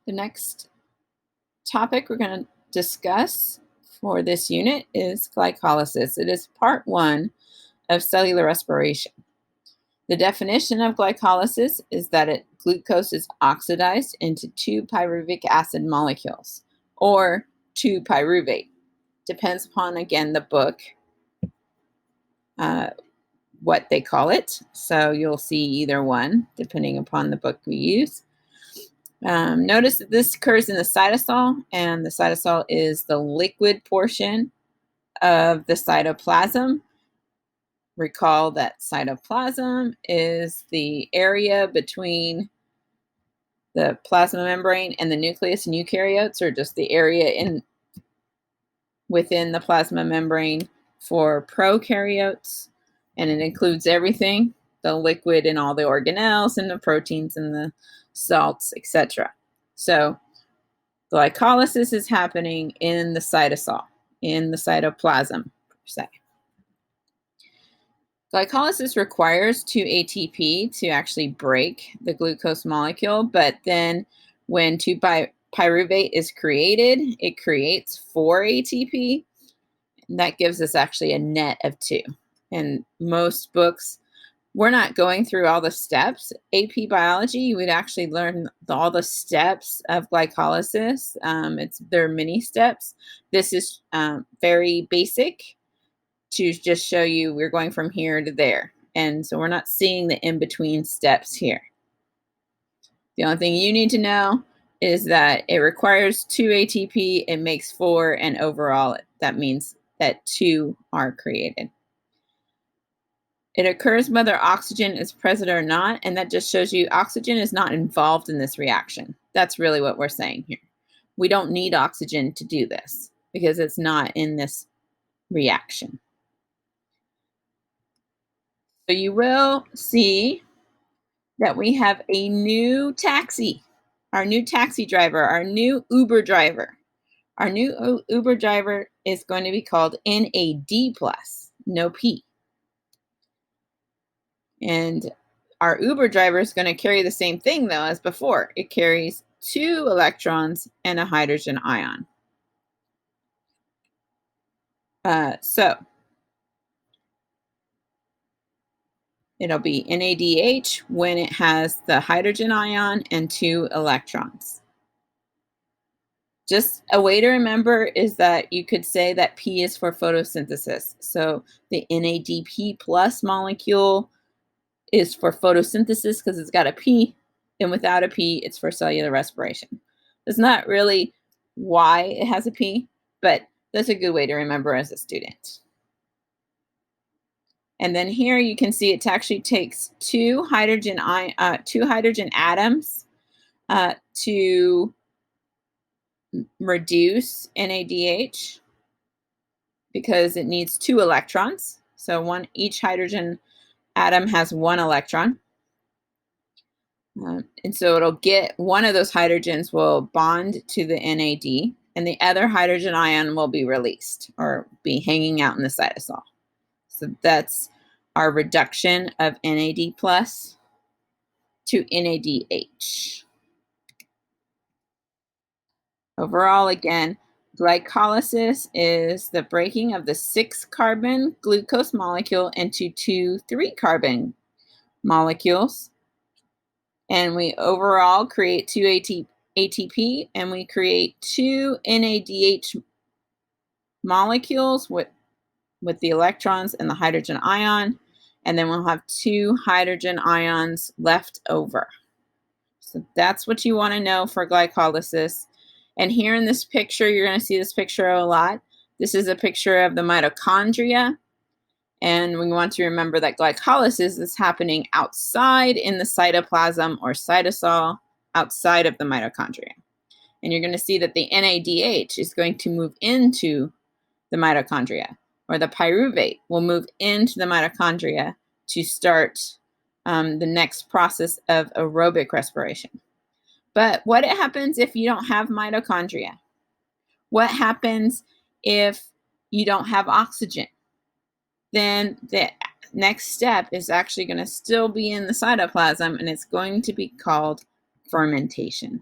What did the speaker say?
The next topic we're going to discuss for this unit is glycolysis. It is part one of cellular respiration. The definition of glycolysis is that glucose is oxidized into 2-pyruvic acid molecules, or 2-pyruvate. Depends upon, again, the book, what they call it. So you'll see either one, depending upon the book we use. Notice that this occurs in the cytosol, and the cytosol is the liquid portion of the cytoplasm. Recall that cytoplasm is the area between the plasma membrane and the nucleus, and eukaryotes are just the area within the plasma membrane for prokaryotes, and it includes everything, the liquid and all the organelles and the proteins and the salts, etc. So glycolysis is happening in the cytosol, in the cytoplasm per se. Glycolysis requires 2 ATP to actually break the glucose molecule, but then when 2-pyruvate is created, it creates 4 ATP. And that gives us actually a net of 2. In most books, we're not going through all the steps. AP biology, you would actually learn all the steps of glycolysis. There are many steps. This is very basic to just show you we're going from here to there. And so we're not seeing the in-between steps here. The only thing you need to know is that it requires 2 ATP, it makes 4, and overall that means that 2 are created. It occurs whether oxygen is present or not, and that just shows you oxygen is not involved in this reaction. That's really what we're saying here. We don't need oxygen to do this because it's not in this reaction. So you will see that we have a new taxi, our new taxi driver, our new Uber driver. Our new Uber driver is going to be called NAD+, no P. And our Uber driver is going to carry the same thing, though, as before. It carries 2 electrons and a hydrogen ion. So it'll be NADH when it has the hydrogen ion and 2 electrons. Just a way to remember is that you could say that P is for photosynthesis. So the NADP+ molecule is for photosynthesis because it's got a P, and without a P, it's for cellular respiration. That's not really why it has a P, but that's a good way to remember as a student. And then here you can see it actually takes 2 hydrogen atoms to reduce NADH because it needs 2 electrons. So each hydrogen atom has 1 electron. And so it'll get one of those hydrogens will bond to the NAD, and the other hydrogen ion will be released or be hanging out in the cytosol. So that's our reduction of NAD+ to NADH. Overall, again, glycolysis is the breaking of the 6-carbon glucose molecule into 2 3-carbon molecules. And we overall create 2 ATP, and we create 2 NADH molecules with the electrons and the hydrogen ion, and then we'll have 2 hydrogen ions left over. So that's what you want to know for glycolysis. And here in this picture, you're going to see this picture a lot. This is a picture of the mitochondria. And we want to remember that glycolysis is happening outside in the cytoplasm or cytosol, outside of the mitochondria. And you're going to see that the NADH is going to move into the mitochondria, or the pyruvate will move into the mitochondria to start the next process of aerobic respiration. But what happens if you don't have mitochondria? What happens if you don't have oxygen? Then the next step is actually going to still be in the cytoplasm, and it's going to be called fermentation.